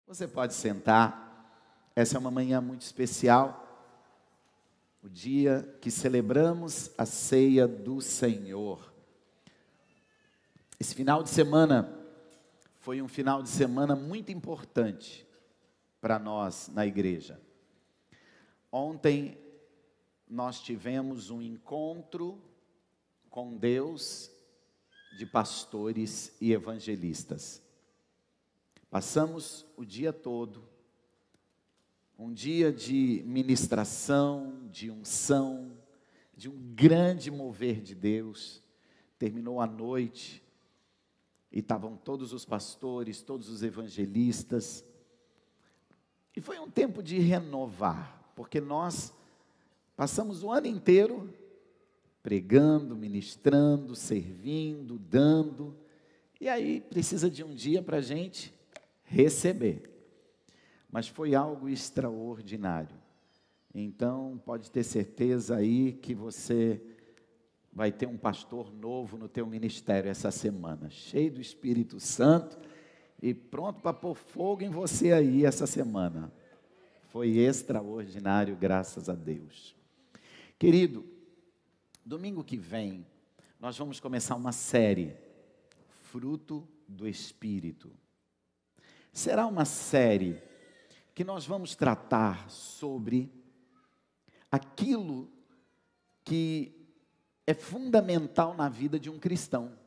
Você pode sentar. Essa é uma manhã muito especial, o dia que celebramos a ceia do Senhor. Esse final de semana foi um final de semana muito importante para nós na igreja. Ontem nós tivemos um encontro com Deus de pastores e evangelistas. Passamos o dia todo, um dia de ministração, de unção, de um grande mover de Deus. Terminou a noite e estavam todos os pastores, todos os evangelistas. E foi um tempo de renovar, porque nós passamos o ano inteiro pregando, ministrando, servindo, dando. E aí precisa de um dia para a gente receber. Mas foi algo extraordinário. Então, pode ter certeza aí que você vai ter um pastor novo no teu ministério essa semana, cheio do Espírito Santo e pronto para pôr fogo em você aí essa semana. Foi extraordinário, graças a Deus. Querido, domingo que vem, nós vamos começar uma série, Fruto do Espírito. Será uma série que nós vamos tratar sobre aquilo que é fundamental na vida de um cristão.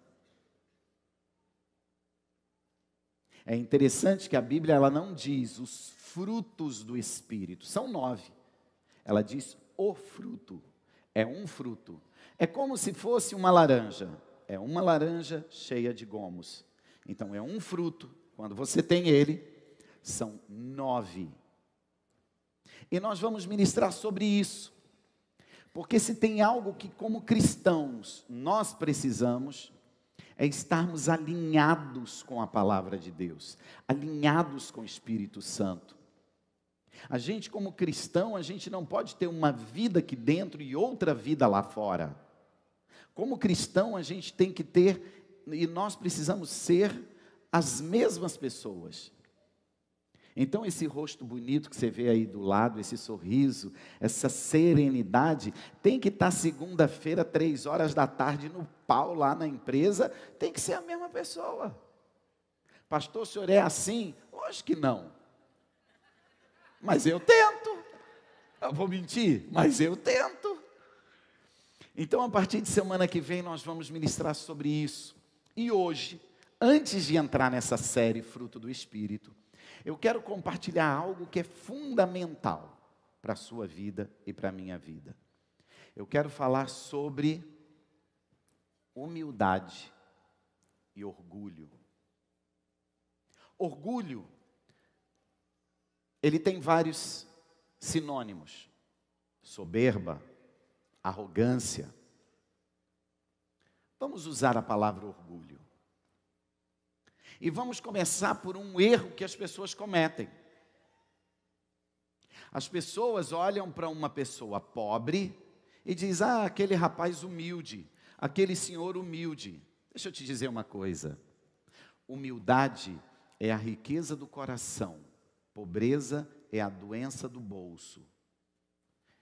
É interessante que a Bíblia ela não diz os frutos do Espírito, são 9. Ela diz o fruto, é um fruto. É como se fosse uma laranja, é uma laranja cheia de gomos. Então é um fruto, quando você tem ele, são 9. E nós vamos ministrar sobre isso. Porque se tem algo que como cristãos nós precisamos, é estarmos alinhados com a palavra de Deus, alinhados com o Espírito Santo. A gente como cristão, a gente não pode ter uma vida aqui dentro e outra vida lá fora. Como cristão a gente tem que ter, e nós precisamos ser as mesmas pessoas. Então esse rosto bonito que você vê aí do lado, esse sorriso, essa serenidade, tem que estar segunda-feira, 3 horas da tarde, no pau lá na empresa, tem que ser a mesma pessoa. Pastor, o senhor é assim? Acho que não. Mas eu tento. Eu vou mentir, mas eu tento. Então a partir de semana que vem nós vamos ministrar sobre isso. E hoje, antes de entrar nessa série Fruto do Espírito, eu quero compartilhar algo que é fundamental para a sua vida e para a minha vida. Eu quero falar sobre humildade e orgulho. Orgulho, ele tem vários sinônimos: soberba, arrogância. Vamos usar a palavra orgulho. E vamos começar por um erro que as pessoas cometem. As pessoas olham para uma pessoa pobre e dizem: aquele rapaz humilde, aquele senhor humilde. Deixa eu te dizer uma coisa. Humildade é a riqueza do coração. Pobreza é a doença do bolso.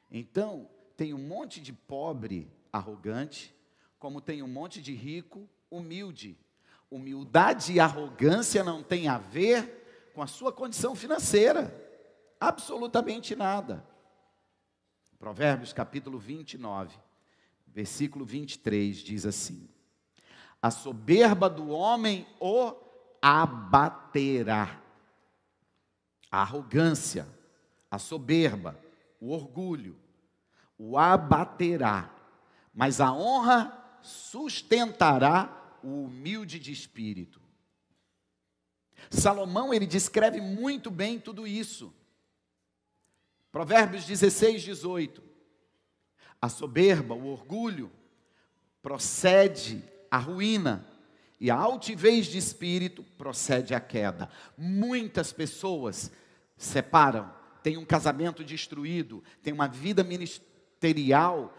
Então, tem um monte de pobre arrogante, como tem um monte de rico humilde. Humildade e arrogância não tem a ver com a sua condição financeira. Absolutamente nada. Provérbios capítulo 29, versículo 23 diz assim: a soberba do homem o abaterá. A arrogância, a soberba, o orgulho, o abaterá. Mas a honra sustentará o humilde de espírito. Salomão, ele descreve muito bem tudo isso. Provérbios 16, 18. A soberba, o orgulho, procede à ruína, e a altivez de espírito procede à queda. Muitas pessoas separam, têm um casamento destruído, têm uma vida ministerial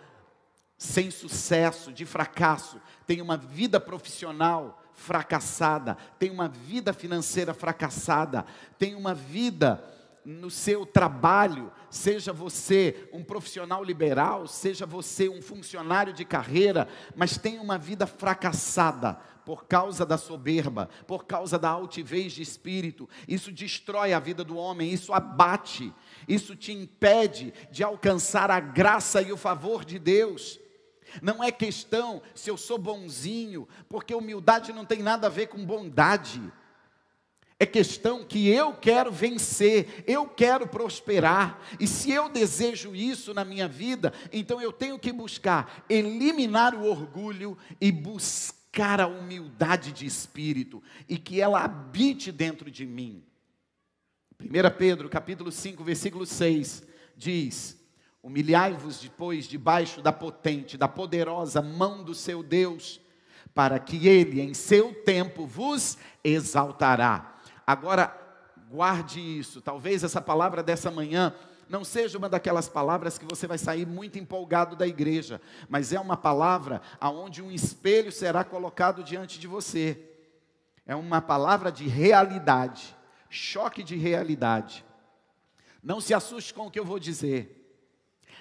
sem sucesso, de fracasso, tem uma vida profissional fracassada, tem uma vida financeira fracassada, tem uma vida no seu trabalho, seja você um profissional liberal, seja você um funcionário de carreira, mas tem uma vida fracassada por causa da soberba, por causa da altivez de espírito. Isso destrói a vida do homem, isso abate, isso te impede de alcançar a graça e o favor de Deus. Não é questão se eu sou bonzinho, porque humildade não tem nada a ver com bondade. É questão que eu quero vencer, eu quero prosperar, e se eu desejo isso na minha vida, então eu tenho que buscar eliminar o orgulho e buscar a humildade de espírito, e que ela habite dentro de mim. 1 Pedro capítulo 5, versículo 6, diz: humilhai-vos depois debaixo da potente, da poderosa mão do seu Deus, para que Ele em seu tempo vos exaltará. Agora, guarde isso, talvez essa palavra dessa manhã não seja uma daquelas palavras que você vai sair muito empolgado da igreja, mas é uma palavra onde um espelho será colocado diante de você. É uma palavra de realidade, choque de realidade. Não se assuste com o que eu vou dizer.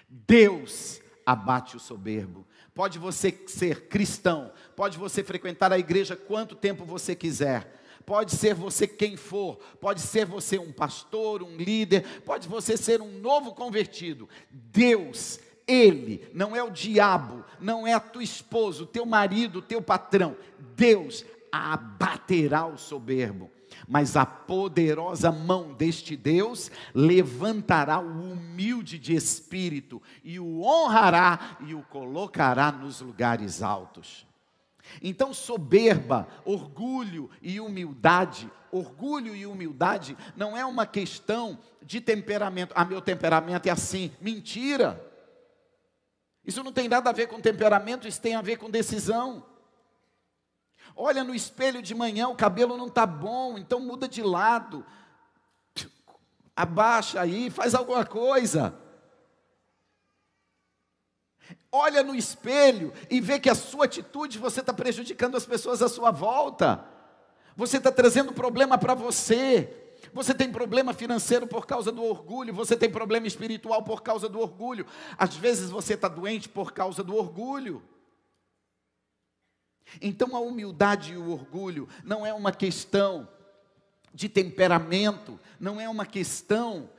Deus abate o soberbo. Pode você ser cristão, pode você frequentar a igreja quanto tempo você quiser, pode ser você quem for, pode ser você um pastor, um líder, pode você ser um novo convertido. Deus, Ele, não é o diabo, não é a tua esposa, o teu marido, o teu patrão. Deus abaterá o soberbo, mas a poderosa mão deste Deus levantará o humilde de espírito e o honrará e o colocará nos lugares altos. Então soberba, orgulho e humildade não é uma questão de temperamento. Ah, meu temperamento é assim. Mentira! Isso não tem nada a ver com temperamento, isso tem a ver com decisão. Olha no espelho de manhã, o cabelo não está bom, então muda de lado. Abaixa aí, faz alguma coisa. Olha no espelho e vê que a sua atitude, você está prejudicando as pessoas à sua volta. Você está trazendo problema para você. Você tem problema financeiro por causa do orgulho. Você tem problema espiritual por causa do orgulho. Às vezes você está doente por causa do orgulho. Então a humildade e o orgulho não é uma questão de temperamento. Não é uma questão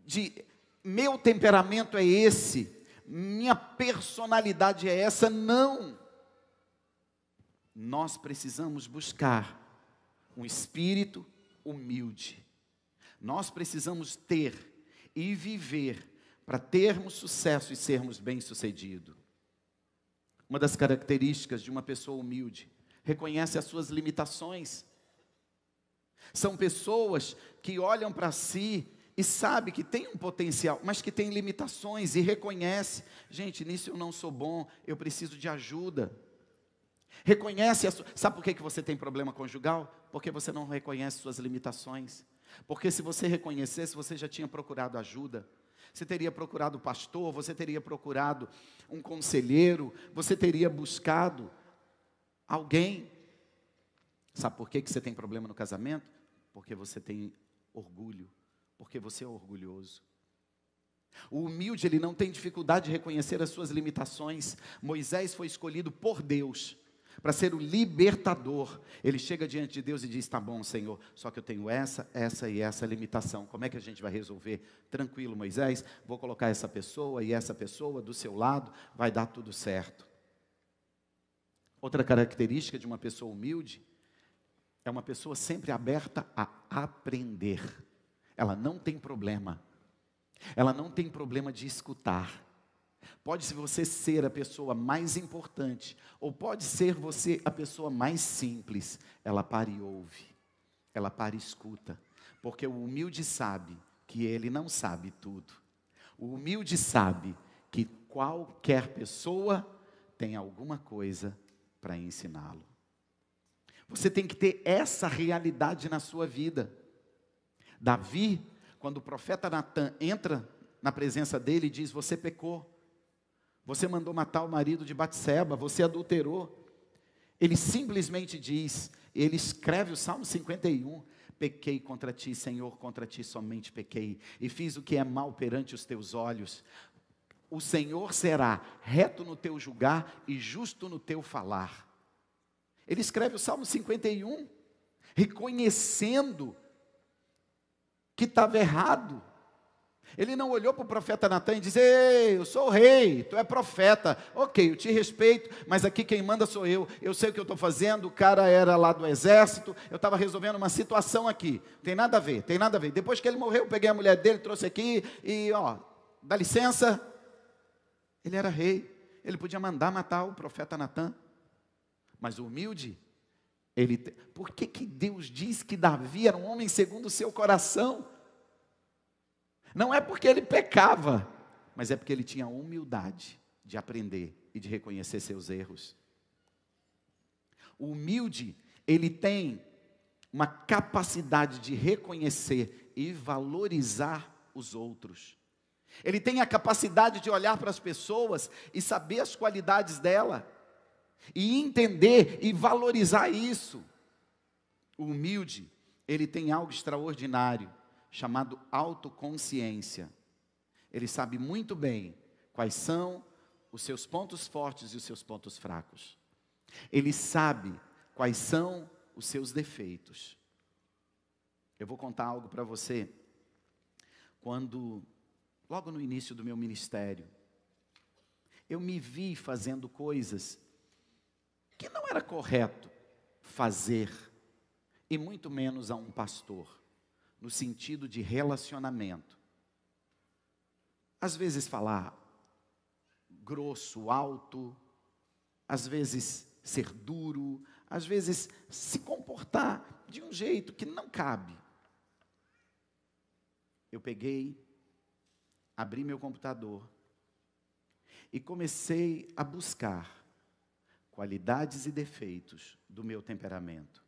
de meu temperamento é esse, minha personalidade é essa. Não. Nós precisamos buscar um espírito humilde. Nós precisamos ter e viver para termos sucesso e sermos bem-sucedidos. Uma das características de uma pessoa humilde, reconhece as suas limitações. São pessoas que olham para si e sabem que tem um potencial, mas que tem limitações e reconhece: gente, nisso eu não sou bom, eu preciso de ajuda. Reconhece, sabe por que você tem problema conjugal? Porque você não reconhece suas limitações. Porque se você reconhecesse, você já tinha procurado ajuda. Você teria procurado pastor, você teria procurado um conselheiro, você teria buscado alguém. Sabe por que você tem problema no casamento? Porque você tem orgulho, porque você é orgulhoso. O humilde, ele não tem dificuldade de reconhecer as suas limitações. Moisés foi escolhido por Deus para ser o libertador. Ele chega diante de Deus e diz: tá bom, Senhor, só que eu tenho essa e essa limitação. Como é que a gente vai resolver? Tranquilo, Moisés, vou colocar essa pessoa e essa pessoa do seu lado, vai dar tudo certo. Outra característica de uma pessoa humilde é uma pessoa sempre aberta a aprender. Ela não tem problema. Ela não tem problema de escutar. Pode você ser a pessoa mais importante, ou pode ser você a pessoa mais simples. Ela para e ouve, ela para e escuta, porque o humilde sabe que ele não sabe tudo. O humilde sabe que qualquer pessoa tem alguma coisa para ensiná-lo. Você tem que ter essa realidade na sua vida. Davi, quando o profeta Natan entra na presença dele e diz: você pecou. Você mandou matar o marido de Batseba, você adulterou. Ele simplesmente diz, ele escreve o Salmo 51, pequei contra ti, Senhor, contra ti somente pequei, e fiz o que é mal perante os teus olhos. O Senhor será reto no teu julgar e justo no teu falar. Ele escreve o Salmo 51, reconhecendo que estava errado. Ele não olhou para o profeta Natan e disse: ei, eu sou o rei, tu é profeta, ok, eu te respeito, mas aqui quem manda sou eu sei o que eu estou fazendo, o cara era lá do exército, eu estava resolvendo uma situação aqui, tem nada a ver, tem nada a ver. Depois que ele morreu, eu peguei a mulher dele, trouxe aqui, e dá licença. Ele era rei, ele podia mandar matar o profeta Natan, mas o humilde, por que Deus diz que Davi era um homem segundo o seu coração? Não é porque ele pecava, mas é porque ele tinha humildade de aprender e de reconhecer seus erros. O humilde, ele tem uma capacidade de reconhecer e valorizar os outros. Ele tem a capacidade de olhar para as pessoas e saber as qualidades dela, e entender e valorizar isso. O humilde, ele tem algo extraordinário, chamado autoconsciência. Ele sabe muito bem quais são os seus pontos fortes e os seus pontos fracos. Ele sabe quais são os seus defeitos. Eu vou contar algo para você. Logo no início do meu ministério, eu me vi fazendo coisas que não era correto fazer, e muito menos a um pastor, no sentido de relacionamento. Às vezes falar grosso, alto, às vezes ser duro, às vezes se comportar de um jeito que não cabe. Eu peguei, abri meu computador e comecei a buscar qualidades e defeitos do meu temperamento,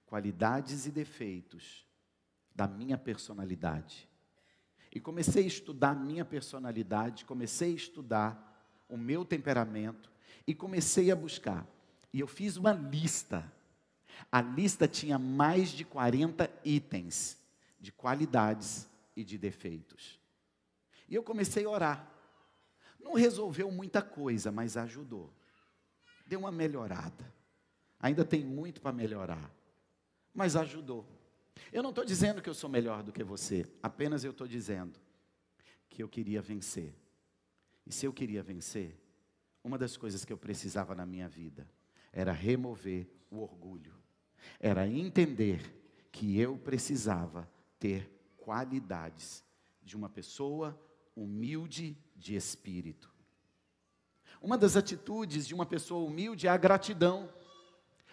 qualidades e defeitos da minha personalidade. E comecei a estudar a minha personalidade, comecei a estudar o meu temperamento e comecei a buscar. E eu fiz uma lista. A lista tinha mais de 40 itens de qualidades e de defeitos. E eu comecei a orar. Não resolveu muita coisa, mas ajudou. Deu uma melhorada. Ainda tem muito para melhorar, mas ajudou. Eu não estou dizendo que eu sou melhor do que você, apenas eu estou dizendo que eu queria vencer. E se eu queria vencer, uma das coisas que eu precisava na minha vida era remover o orgulho. Era entender que eu precisava ter qualidades de uma pessoa humilde de espírito. Uma das atitudes de uma pessoa humilde é a gratidão.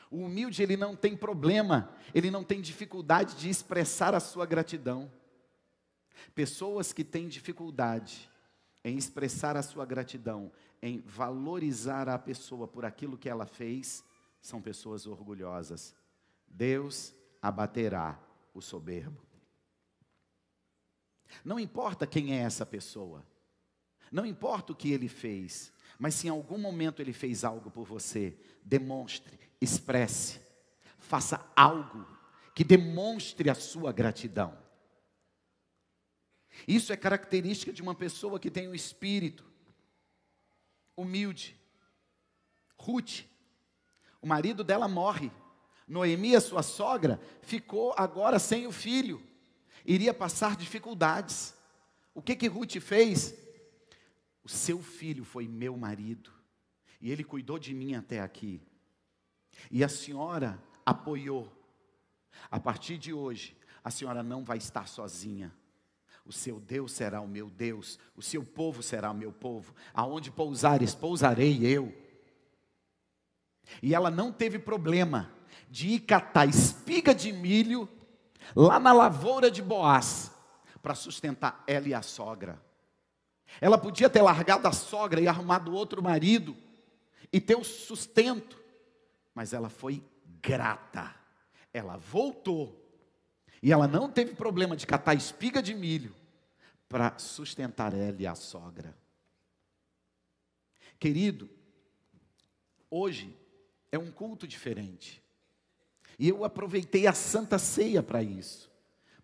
O humilde, ele não tem problema, ele não tem dificuldade de expressar a sua gratidão. Pessoas que têm dificuldade em expressar a sua gratidão, em valorizar a pessoa por aquilo que ela fez, são pessoas orgulhosas. Deus abaterá o soberbo. Não importa quem é essa pessoa, não importa o que ele fez, mas se em algum momento ele fez algo por você, demonstre, expresse, faça algo que demonstre a sua gratidão. Isso é característica de uma pessoa que tem um espírito humilde. Ruth, o marido dela morre. Noemi, a sua sogra, ficou agora sem o filho. Iria passar dificuldades. O que Ruth fez? O seu filho foi meu marido, e ele cuidou de mim até aqui. E a senhora apoiou. A partir de hoje, a senhora não vai estar sozinha. O seu Deus será o meu Deus, o seu povo será o meu povo. Aonde pousares, pousarei eu. E ela não teve problema de ir catar espiga de milho lá na lavoura de Boaz, para sustentar ela e a sogra. Ela podia ter largado a sogra e arrumado outro marido e ter o sustento, mas ela foi grata. Ela voltou e ela não teve problema de catar espiga de milho para sustentar ela e a sogra. Querido, hoje É um culto diferente. E eu aproveitei a Santa Ceia para isso.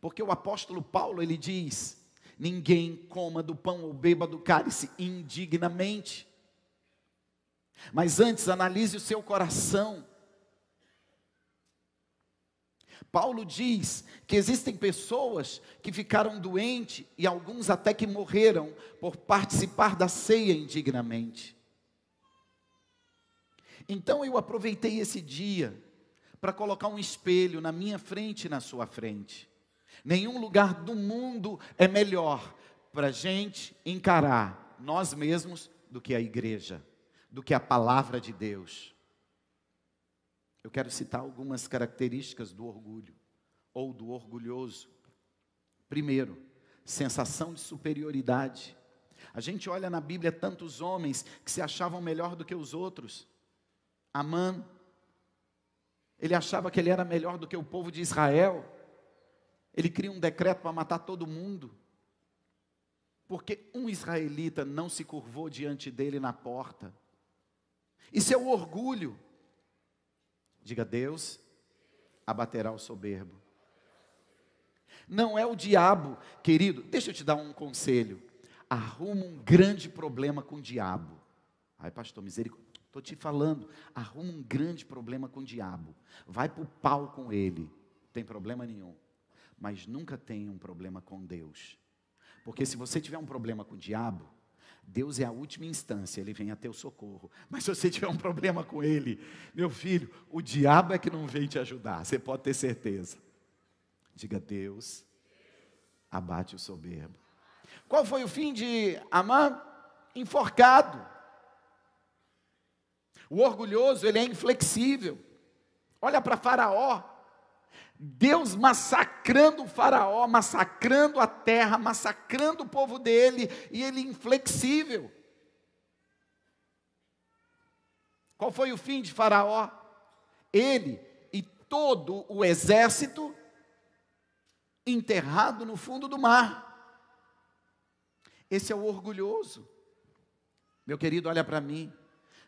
Porque o apóstolo Paulo, ele diz: ninguém coma do pão ou beba do cálice indignamente. Mas antes analise o seu coração. Paulo diz que existem pessoas que ficaram doentes e alguns até que morreram por participar da ceia indignamente. Então eu aproveitei esse dia para colocar um espelho na minha frente e na sua frente. Nenhum lugar do mundo é melhor para a gente encarar nós mesmos do que a igreja, do que a palavra de Deus. Eu quero citar algumas características do orgulho, ou do orgulhoso. Primeiro, sensação de superioridade. A gente olha na Bíblia tantos homens que se achavam melhor do que os outros. Amã, ele achava que ele era melhor do que o povo de Israel. Ele cria um decreto para matar todo mundo, porque um israelita não se curvou diante dele na porta. Isso é o orgulho. Diga: Deus abaterá o soberbo. Não é o diabo, querido. Deixa eu te dar um conselho. Arruma um grande problema com o diabo. Ai, pastor, misericórdia. Estou te falando, arruma um grande problema com o diabo. Vai para o pau com ele. Não tem problema nenhum. Mas nunca tenha um problema com Deus. Porque se você tiver um problema com o diabo, Deus é a última instância, Ele vem a teu socorro. Mas se você tiver um problema com Ele, meu filho, o diabo é que não vem te ajudar, você pode ter certeza. Diga: Deus abate o soberbo. Qual foi o fim de Amã? Enforcado. O orgulhoso, ele é inflexível. Olha para Faraó. Deus massacrando o Faraó, massacrando a terra, massacrando o povo dele, e ele inflexível. Qual foi o fim de Faraó? Ele e todo o exército enterrado no fundo do mar. Esse é o orgulhoso. Meu querido, olha para mim.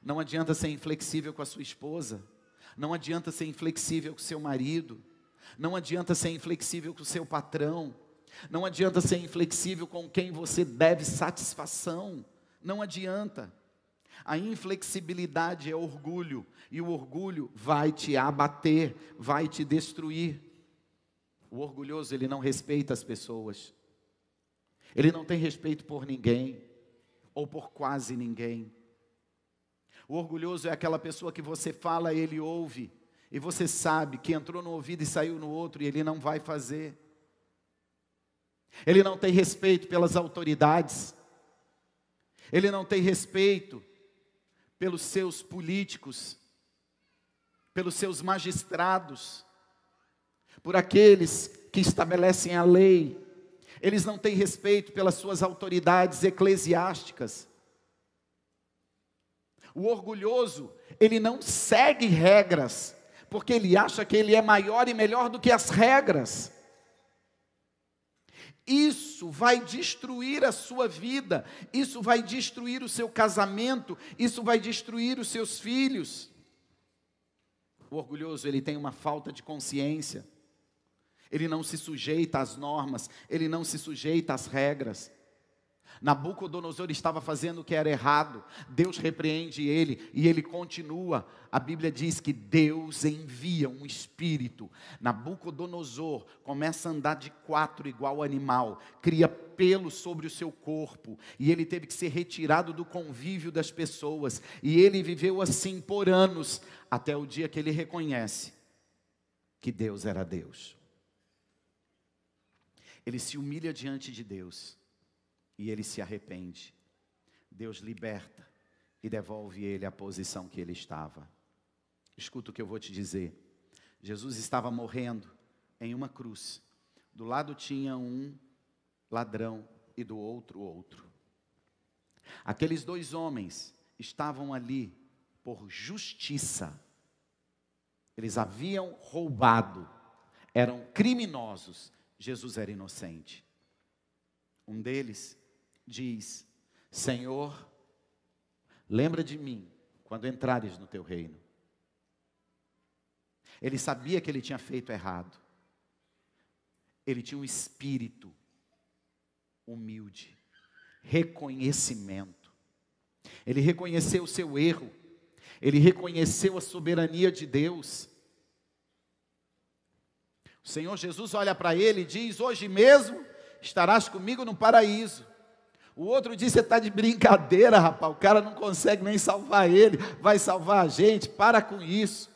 Não adianta ser inflexível com a sua esposa. Não adianta ser inflexível com o seu marido. Não adianta ser inflexível com o seu patrão. Não adianta ser inflexível com quem você deve satisfação. Não adianta. A inflexibilidade é orgulho. E o orgulho vai te abater, vai te destruir. O orgulhoso, ele não respeita as pessoas. Ele não tem respeito por ninguém. Ou por quase ninguém. O orgulhoso é aquela pessoa que você fala, ele ouve. E você sabe que entrou no ouvido e saiu no outro, e ele não vai fazer. Ele não tem respeito pelas autoridades. Ele não tem respeito pelos seus políticos, pelos seus magistrados, por aqueles que estabelecem a lei. Eles não têm respeito pelas suas autoridades eclesiásticas. O orgulhoso, ele não segue regras, porque ele acha que ele é maior e melhor do que as regras. Isso vai destruir a sua vida, isso vai destruir o seu casamento, isso vai destruir os seus filhos. O orgulhoso, ele tem uma falta de consciência. Ele não se sujeita às normas, ele não se sujeita às regras. Nabucodonosor estava fazendo o que era errado. Deus repreende ele e ele continua. A Bíblia diz que Deus envia um espírito. Nabucodonosor começa a andar de quatro igual animal, cria pelo sobre o seu corpo, e ele teve que ser retirado do convívio das pessoas, e ele viveu assim por anos, até o dia que ele reconhece que Deus era Deus. Ele se humilha diante de Deus e ele se arrepende. Deus liberta e devolve ele à posição que ele estava. Escuta o que eu vou te dizer. Jesus estava morrendo em uma cruz. Do lado tinha um ladrão e do outro. Aqueles dois homens estavam ali por justiça. Eles haviam roubado, eram criminosos. Jesus era inocente. Um deles diz: Senhor, lembra de mim quando entrares no teu reino. Ele sabia que ele tinha feito errado. Ele tinha um espírito humilde, reconhecimento. Ele reconheceu o seu erro. Ele reconheceu a soberania de Deus. O Senhor Jesus olha para ele e diz: hoje mesmo estarás comigo no paraíso. O outro diz: você está de brincadeira, rapaz, o cara não consegue nem salvar ele, vai salvar a gente, para com isso.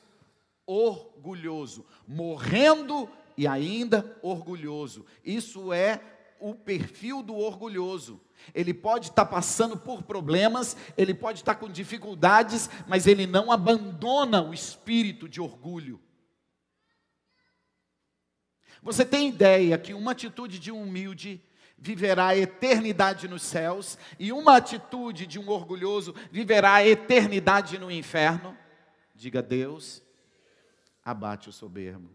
Orgulhoso, morrendo e ainda orgulhoso. Isso é o perfil do orgulhoso. Ele pode estar passando por problemas, ele pode estar com dificuldades, mas ele não abandona o espírito de orgulho. Você tem ideia que uma atitude de um humilde viverá a eternidade nos céus, e uma atitude de um orgulhoso viverá a eternidade no inferno? Diga: Deus abate o soberbo.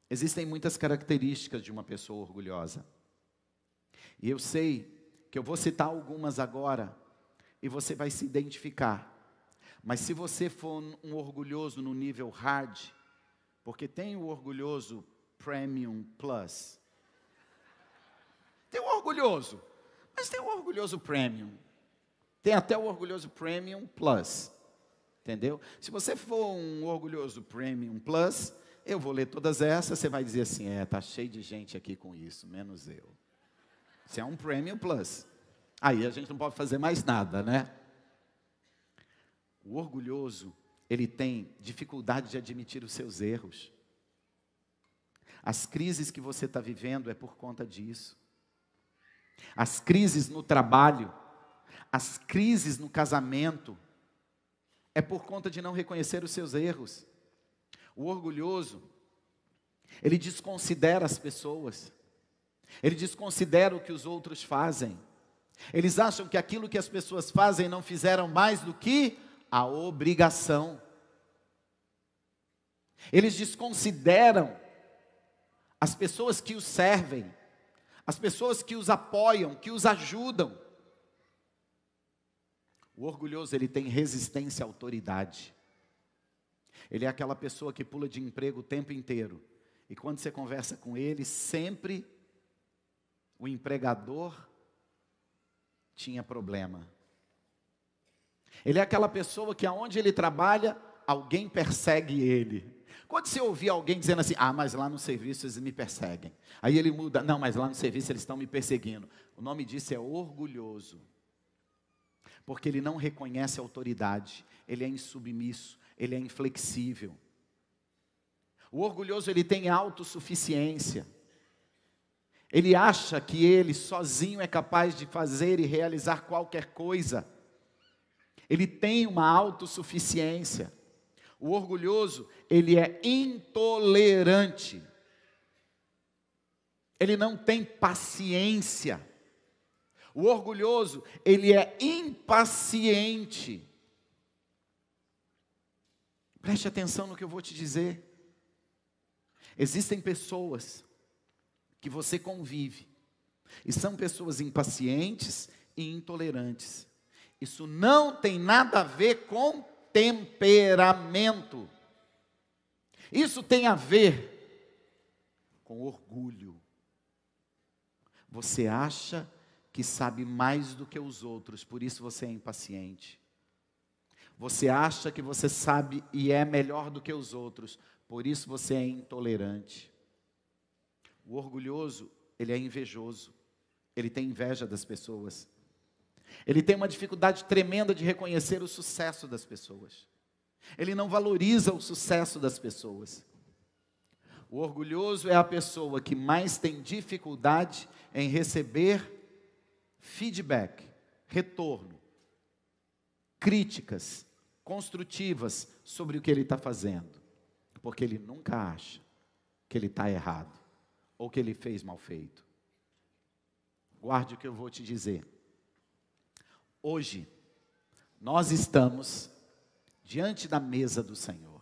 Existem muitas características de uma pessoa orgulhosa. E eu sei que eu vou citar algumas agora, e você vai se identificar. Mas se você for um orgulhoso no nível hard, porque tem o orgulhoso Premium Plus. Tem o orgulhoso, mas tem o orgulhoso Premium. Tem até o orgulhoso Premium Plus. Entendeu? Se você for um orgulhoso Premium Plus, eu vou ler todas essas, você vai dizer assim: está cheio de gente aqui com isso, menos eu. Você é um Premium Plus. Aí a gente não pode fazer mais nada, né? O orgulhoso, ele tem dificuldade de admitir os seus erros. As crises que você está vivendo é por conta disso. As crises no trabalho, as crises no casamento, é por conta de não reconhecer os seus erros. O orgulhoso, ele desconsidera as pessoas. Ele desconsidera o que os outros fazem. Eles acham que aquilo que as pessoas fazem não fizeram mais do que a obrigação. Eles desconsideram as pessoas que os servem, as pessoas que os apoiam, que os ajudam. O orgulhoso, ele tem resistência à autoridade. Ele é aquela pessoa que pula de emprego o tempo inteiro. E quando você conversa com ele, sempre o empregador tinha problema. Ele é aquela pessoa que aonde ele trabalha, alguém persegue ele. Quando você ouvir alguém dizendo assim: mas lá no serviço eles me perseguem. Aí ele muda: não, mas lá no serviço eles estão me perseguindo. O nome disso é orgulhoso. Porque ele não reconhece a autoridade, ele é insubmisso, ele é inflexível. O orgulhoso, ele tem autossuficiência. Ele acha que ele sozinho é capaz de fazer e realizar qualquer coisa. Ele tem uma autossuficiência. O orgulhoso, ele é intolerante. Ele não tem paciência. O orgulhoso, ele é impaciente. Preste atenção no que eu vou te dizer. Existem pessoas que você convive, e são pessoas impacientes e intolerantes. Isso não tem nada a ver com temperamento. Isso tem a ver com orgulho. Você acha que sabe mais do que os outros, por isso você é impaciente. Você acha que você sabe e é melhor do que os outros, por isso você é intolerante. O orgulhoso, ele é invejoso. Ele tem inveja das pessoas. Ele tem uma dificuldade tremenda de reconhecer o sucesso das pessoas. Ele não valoriza o sucesso das pessoas. O orgulhoso é a pessoa que mais tem dificuldade em receber feedback, retorno, críticas construtivas sobre o que ele está fazendo. Porque ele nunca acha que ele está errado, ou que ele fez mal feito. Guarde o que eu vou te dizer. Hoje, nós estamos diante da mesa do Senhor.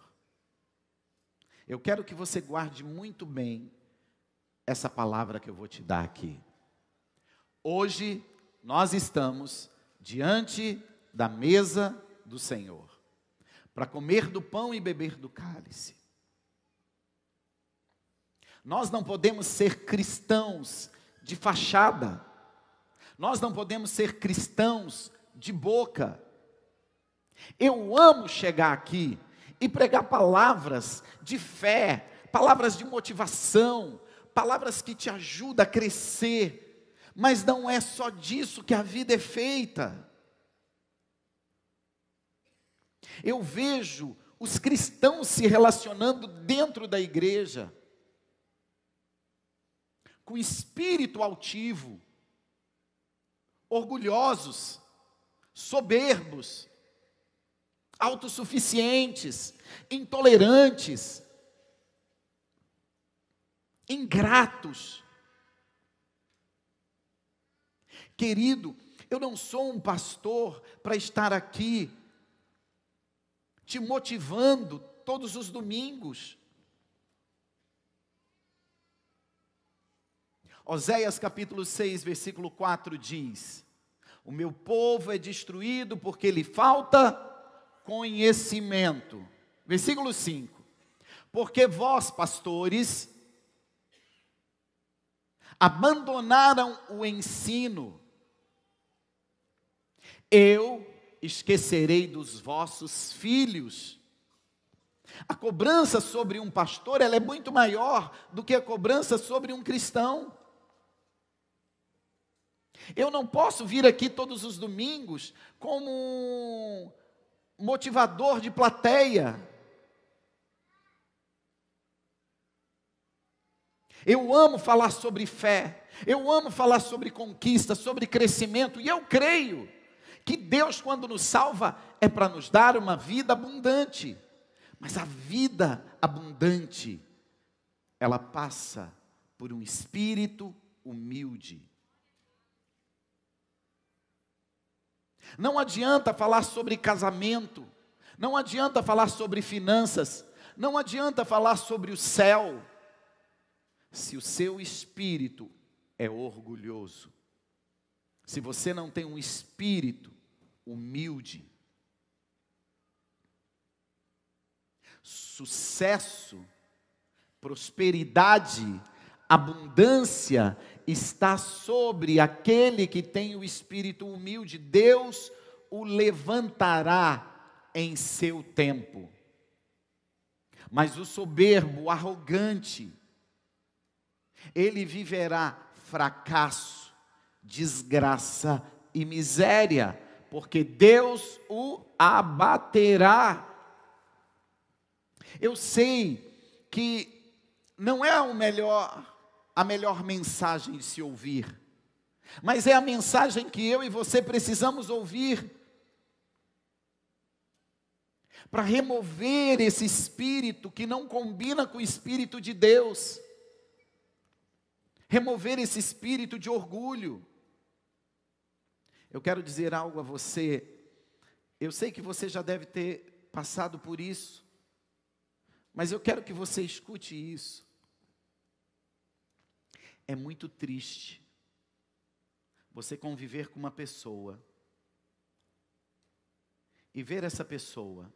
Eu quero que você guarde muito bem essa palavra que eu vou te dar aqui. Hoje, nós estamos diante da mesa do Senhor. para comer do pão e beber do cálice. Nós não podemos ser cristãos de fachada. Nós não podemos ser cristãos de boca. Eu amo chegar aqui e pregar palavras de fé, palavras de motivação, palavras que te ajudam a crescer. Mas não é só disso que a vida é feita. Eu vejo os cristãos se relacionando dentro da igreja com espírito altivo, orgulhosos, soberbos, autossuficientes, intolerantes, ingratos. Querido, eu não sou um pastor para estar aqui te motivando todos os domingos. Oséias capítulo 6, versículo 4 diz: o meu povo é destruído porque lhe falta conhecimento. Versículo 5: porque vós, pastores, abandonaram o ensino, eu esquecerei dos vossos filhos. A cobrança sobre um pastor, ela é muito maior do que a cobrança sobre um cristão. Eu não posso vir aqui todos os domingos como um motivador de plateia. Eu amo falar sobre fé, eu amo falar sobre conquista, sobre crescimento, e eu creio que Deus, quando nos salva, é para nos dar uma vida abundante. Mas a vida abundante, ela passa por um espírito humilde. Não adianta falar sobre casamento, não adianta falar sobre finanças, não adianta falar sobre o céu, se o seu espírito é orgulhoso, se você não tem um espírito humilde. Sucesso, prosperidade, abundância está sobre aquele que tem o espírito humilde. Deus o levantará em seu tempo. Mas o soberbo, o arrogante, ele viverá fracasso, desgraça e miséria, porque Deus o abaterá. Eu sei que não é a melhor mensagem de se ouvir, mas é a mensagem que eu e você precisamos ouvir, para remover esse espírito que não combina com o espírito de Deus, remover esse espírito de orgulho. Eu quero dizer algo a você, eu sei que você já deve ter passado por isso, mas eu quero que você escute isso. É muito triste você conviver com uma pessoa e ver essa pessoa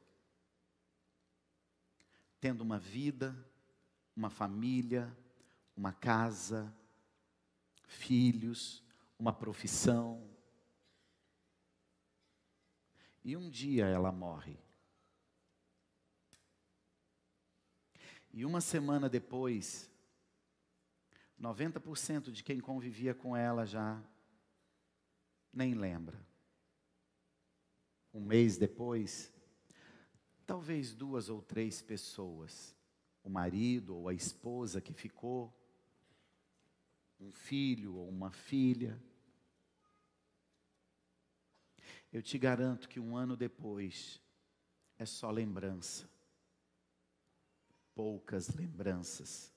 tendo uma vida, uma família, uma casa, filhos, uma profissão, e um dia ela morre. E uma semana depois, 90% de quem convivia com ela já nem lembra. Um mês depois, talvez 2 ou 3 pessoas, o marido ou a esposa que ficou, um filho ou uma filha. Eu te garanto que 1 ano depois, é só lembrança. Poucas lembranças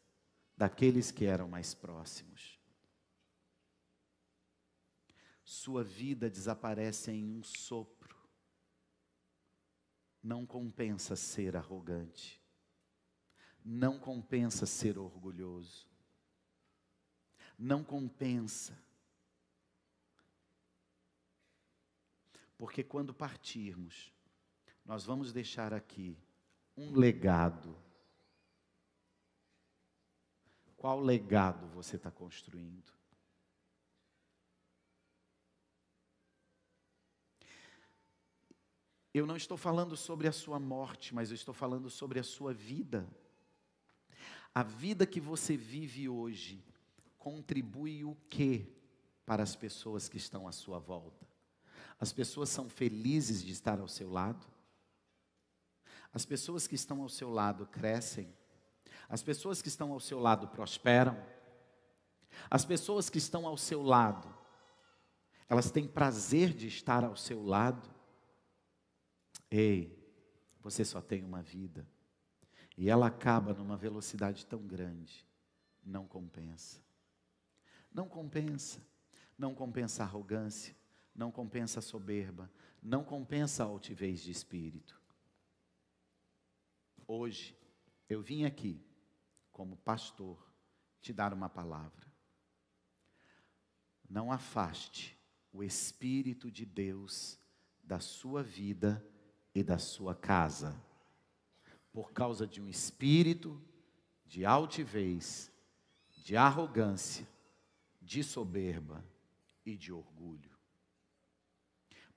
daqueles que eram mais próximos. Sua vida desaparece em um sopro. Não compensa ser arrogante. Não compensa ser orgulhoso. Não compensa. Porque quando partirmos, nós vamos deixar aqui um legado. Qual legado você está construindo? Eu não estou falando sobre a sua morte, mas eu estou falando sobre a sua vida. A vida que você vive hoje contribui o quê para as pessoas que estão à sua volta? As pessoas são felizes de estar ao seu lado? As pessoas que estão ao seu lado crescem? As pessoas que estão ao seu lado prosperam? As pessoas que estão ao seu lado, elas têm prazer de estar ao seu lado? Ei, você só tem uma vida. E ela acaba numa velocidade tão grande. Não compensa. Não compensa. Não compensa a arrogância. Não compensa a soberba. Não compensa a altivez de espírito. Hoje, eu vim aqui, como pastor, te dar uma palavra. Não afaste o Espírito de Deus da sua vida e da sua casa, por causa de um espírito de altivez, de arrogância, de soberba e de orgulho.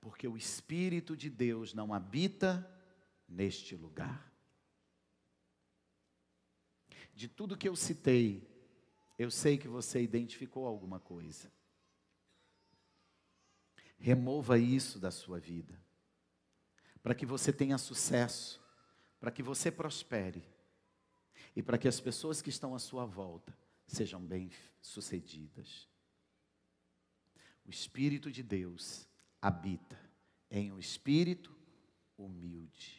Porque o Espírito de Deus não habita neste lugar. De tudo que eu citei, eu sei que você identificou alguma coisa. Remova isso da sua vida, para que você tenha sucesso, para que você prospere, e para que as pessoas que estão à sua volta sejam bem-sucedidas. O Espírito de Deus habita em um espírito humilde.